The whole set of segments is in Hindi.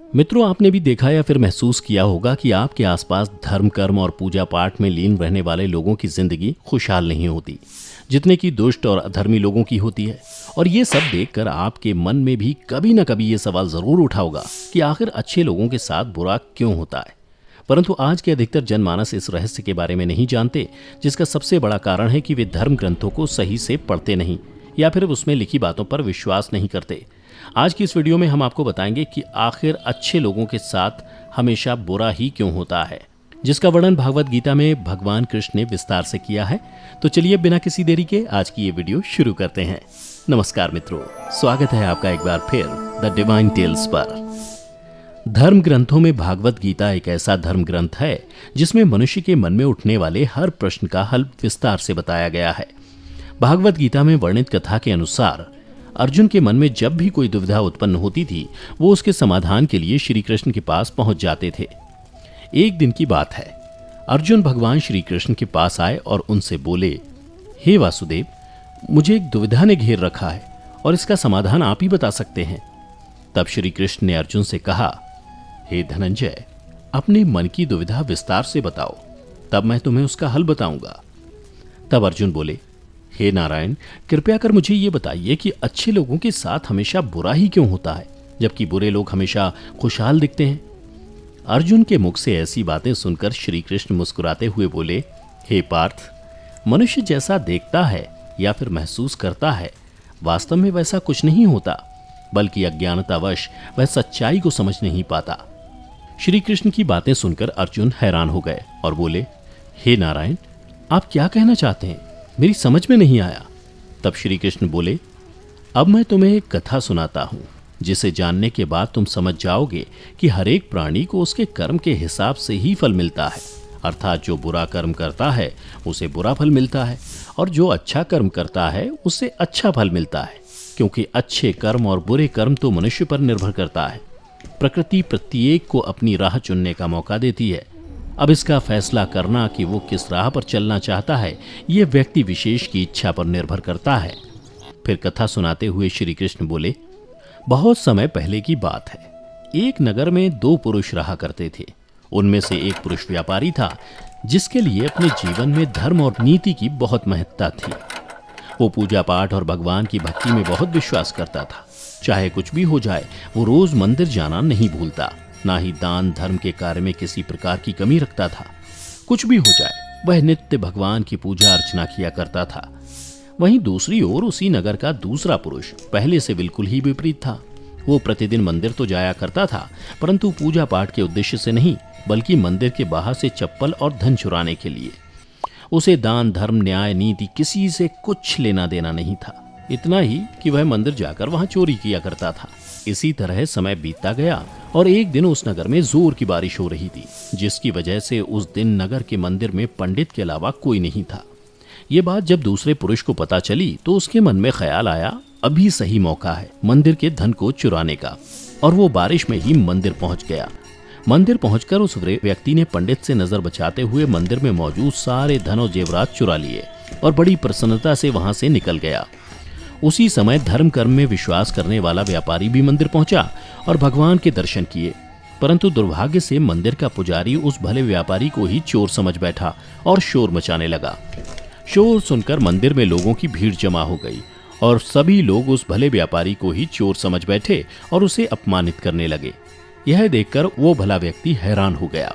मित्रों, आपने भी देखा या फिर महसूस किया होगा कि आपके आसपास धर्म, कर्म और पूजा पाठ में लीन रहने वाले लोगों की जिंदगी खुशहाल नहीं होती जितने की दुष्ट और अधर्मी लोगों की होती है। और ये सब देखकर आपके मन में भी कभी न कभी ये सवाल जरूर उठा होगा कि आखिर अच्छे लोगों के साथ बुरा क्यों होता है। परंतु आज के अधिकतर जनमानस इस रहस्य के बारे में नहीं जानते, जिसका सबसे बड़ा कारण है कि वे धर्म ग्रंथों को सही से पढ़ते नहीं या फिर उसमें लिखी बातों पर विश्वास नहीं करते। आज की इस वीडियो में हम आपको बताएंगे कि आखिर अच्छे लोगों के साथ हमेशा बुरा ही क्यों होता है, जिसका वर्णन भागवत गीता में भगवान कृष्ण ने विस्तार से किया है। तो चलिए बिना किसी देरी के आज की ये वीडियो शुरू करते हैं। नमस्कार मित्रों, स्वागत है आपका एक बार फिर द डिवाइन टेल्स पर। धर्म ग्रंथों में भागवत गीता एक ऐसा धर्म ग्रंथ है जिसमें मनुष्य के मन में उठने वाले हर प्रश्न का हल विस्तार से बताया गया है। भागवत गीता में वर्णित कथा के अनुसार अर्जुन के मन में जब भी कोई दुविधा उत्पन्न होती थी, वो उसके समाधान के लिए श्री कृष्ण के पास पहुंच जाते थे। एक दिन की बात है, अर्जुन भगवान श्री कृष्ण के पास आए और उनसे बोले, हे वासुदेव, मुझे एक दुविधा ने घेर रखा है और इसका समाधान आप ही बता सकते हैं। तब श्री कृष्ण ने अर्जुन से कहा, हे धनंजय, अपने मन की दुविधा विस्तार से बताओ, तब मैं तुम्हें उसका हल बताऊंगा। तब अर्जुन बोले, हे नारायण, कृपया कर मुझे ये बताइए कि अच्छे लोगों के साथ हमेशा बुरा ही क्यों होता है, जबकि बुरे लोग हमेशा खुशहाल दिखते हैं। अर्जुन के मुख से ऐसी बातें सुनकर श्री कृष्ण मुस्कुराते हुए बोले, हे पार्थ, मनुष्य जैसा देखता है या फिर महसूस करता है, वास्तव में वैसा कुछ नहीं होता, बल्कि अज्ञानतावश वह सच्चाई को समझ नहीं पाता। श्री कृष्ण की बातें सुनकर अर्जुन हैरान हो गए और बोले, हे नारायण, आप क्या कहना चाहते हैं, मेरी समझ में नहीं आया। तब श्री कृष्ण बोले, अब मैं तुम्हें एक कथा सुनाता हूं, जिसे जानने के बाद तुम समझ जाओगे कि हर एक प्राणी को उसके कर्म के हिसाब से ही फल मिलता है। अर्थात जो बुरा कर्म करता है उसे बुरा फल मिलता है और जो अच्छा कर्म करता है उसे अच्छा फल मिलता है, क्योंकि अच्छे कर्म और बुरे कर्म तो मनुष्य पर निर्भर करता है। प्रकृति प्रत्येक को अपनी राह चुनने का मौका देती है। अब इसका फैसला करना कि वो किस राह पर चलना चाहता है, ये व्यक्ति विशेष की इच्छा पर निर्भर करता है। फिर कथा सुनाते हुए श्री कृष्ण बोले, बहुत समय पहले की बात है, एक नगर में दो पुरुष रहा करते थे। उनमें से एक पुरुष व्यापारी था, जिसके लिए अपने जीवन में धर्म और नीति की बहुत महत्ता थी। वो पूजा पाठ और भगवान की भक्ति में बहुत विश्वास करता था। चाहे कुछ भी हो जाए, वो रोज मंदिर जाना नहीं भूलता, ना ही दान धर्म के कार्य में किसी प्रकार की कमी रखता था। कुछ भी हो जाए, वह नित्य भगवान की पूजा अर्चना किया करता था। वहीं दूसरी ओर उसी नगर का दूसरा पुरुष पहले से बिल्कुल ही विपरीत था। वो प्रतिदिन मंदिर तो जाया करता था, परंतु पूजा पाठ के उद्देश्य से नहीं, बल्कि मंदिर के बाहर से चप्पल और धन चुराने के लिए। उसे दान धर्म न्याय नीति किसी से कुछ लेना देना नहीं था, इतना ही कि वह मंदिर जाकर वहां चोरी किया करता था। इसी तरह समय बीतता गया और एक दिन उस नगर में जोर की बारिश हो रही थी, जिसकी वजह से उस दिन नगर के मंदिर में पंडित के अलावा कोई नहीं था। ये बात जब दूसरे पुरुष को पता चली तो उसके मन में ख्याल आया, अभी सही मौका है मंदिर के धन को चुराने का, और वो बारिश में ही मंदिर पहुंच गया। मंदिर पहुंचकर उस व्यक्ति ने पंडित से नजर बचाते हुए मंदिर में मौजूद सारे धन और जेवरात चुरा लिए और बड़ी प्रसन्नता से वहां से निकल गया। उसी समय धर्म कर्म में विश्वास करने वाला व्यापारी भी मंदिर पहुंचा और भगवान के दर्शन किए, परंतु दुर्भाग्य से मंदिर का पुजारी उस भले व्यापारी को ही चोर समझ बैठा और शोर मचाने लगा। शोर सुनकर मंदिर में लोगों की भीड़ जमा हो गई और सभी लोग उस भले व्यापारी को ही चोर समझ बैठे और उसे अपमानित करने लगे। यह देखकर वो भला व्यक्ति हैरान हो गया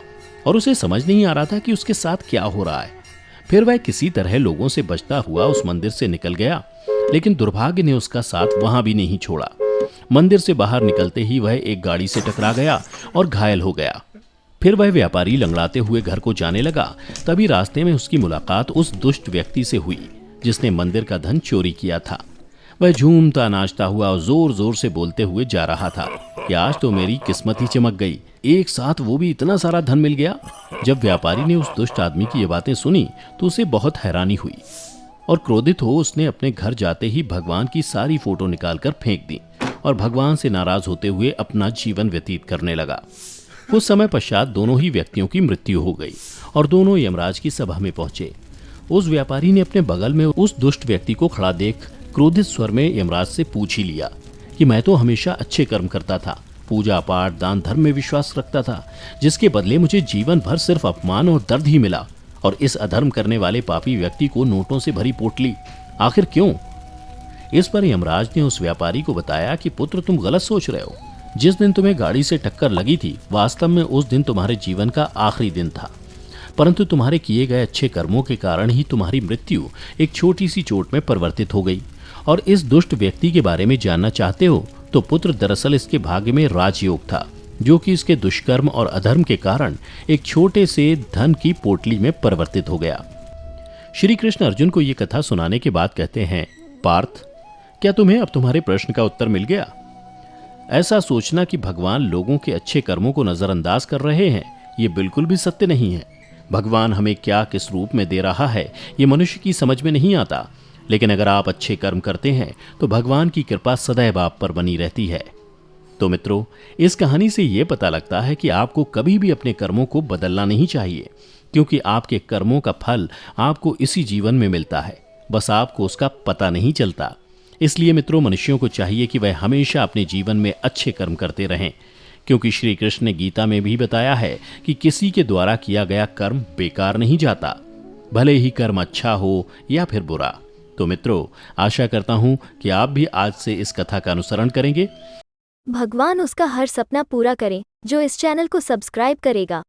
और उसे समझ नहीं आ रहा था कि उसके साथ क्या हो रहा है। फिर वह किसी तरह लोगों से बचता हुआ उस मंदिर से निकल गया, लेकिन दुर्भाग्य ने उसका साथ वहां भी नहीं छोड़ा। मंदिर से बाहर निकलते ही वह एक गाड़ी से टकरा गया और घायल हो गया। फिर वह व्यापारी लंगड़ाते हुए घर को जाने लगा। तभी रास्ते में उसकी मुलाकात उस दुष्ट व्यक्ति से हुई जिसने मंदिर का धन चोरी किया था। वह झूमता नाचता हुआ और जोर जोर से बोलते हुए जा रहा था कि आज तो मेरी किस्मत ही चमक गई, एक साथ वो भी इतना सारा धन मिल गया। जब व्यापारी ने उस दुष्ट आदमी की ये बातें सुनी तो उसे बहुत हैरानी हुई और क्रोधित हो उसने अपने घर जाते ही भगवान की सारी फोटो निकालकर फेंक दी और भगवान से नाराज होते हुए अपना जीवन व्यतीत करने लगा। कुछ समय पश्चात दोनों ही व्यक्तियों की मृत्यु हो गई और दोनों यमराज की सभा में पहुंचे। उस व्यापारी ने अपने बगल में उस दुष्ट व्यक्ति को खड़ा देख क्रोधित स्वर में यमराज से पूछ ही लिया कि मैं तो हमेशा अच्छे कर्म करता था पूजा पाठ दान धर्म में विश्वास रखता था, जिसके बदले मुझे जीवन भर सिर्फ अपमान और दर्द ही मिला। और इस अधर्म करने वाले पापी व्यक्ति को नोटों से भरी पोटली, आखिर क्यों? इस पर यमराज ने उस व्यापारी को बताया कि पुत्र, तुम गलत सोच रहे हो। जिस दिन तुम्हें गाड़ी से टक्कर लगी थी, वास्तव में उस दिन तुम्हारे जीवन का आखिरी दिन था, परंतु तुम्हारे किए गए अच्छे कर्मों के कारण ही तुम्हारी मृत्यु एक छोटी सी चोट में परिवर्तित हो गई। और इस दुष्ट व्यक्ति के बारे में जानना चाहते हो तो पुत्र, दरअसल इसके भाग्य में राजयोग था, जो कि इसके दुष्कर्म और अधर्म के कारण एक छोटे से धन की पोटली में परिवर्तित हो गया। श्री कृष्ण अर्जुन को यह कथा सुनाने के बाद कहते हैं, पार्थ, क्या तुम्हें अब तुम्हारे प्रश्न का उत्तर मिल गया? ऐसा सोचना कि भगवान लोगों के अच्छे कर्मों को नजरअंदाज कर रहे हैं, ये बिल्कुल भी सत्य नहीं है। भगवान हमें क्या किस रूप में दे रहा है, ये मनुष्य की समझ में नहीं आता। लेकिन अगर आप अच्छे कर्म करते हैं तो भगवान की कृपा सदैव आप पर बनी रहती है। तो मित्रों, इस कहानी से ये पता लगता है कि आपको कभी भी अपने कर्मों को बदलना नहीं चाहिए, क्योंकि आपके कर्मों का फल आपको इसी जीवन में मिलता है, बस आपको उसका पता नहीं चलता। इसलिए मित्रों, मनुष्यों को चाहिए कि वह हमेशा अपने जीवन में अच्छे कर्म करते रहें, क्योंकि श्री कृष्ण ने गीता में भी बताया है कि किसी के द्वारा किया गया कर्म बेकार नहीं जाता, भले ही कर्म अच्छा हो या फिर बुरा। तो मित्रों, आशा करता हूं कि आप भी आज से इस कथा का अनुसरण करेंगे। भगवान उसका हर सपना पूरा करे जो इस चैनल को सब्सक्राइब करेगा।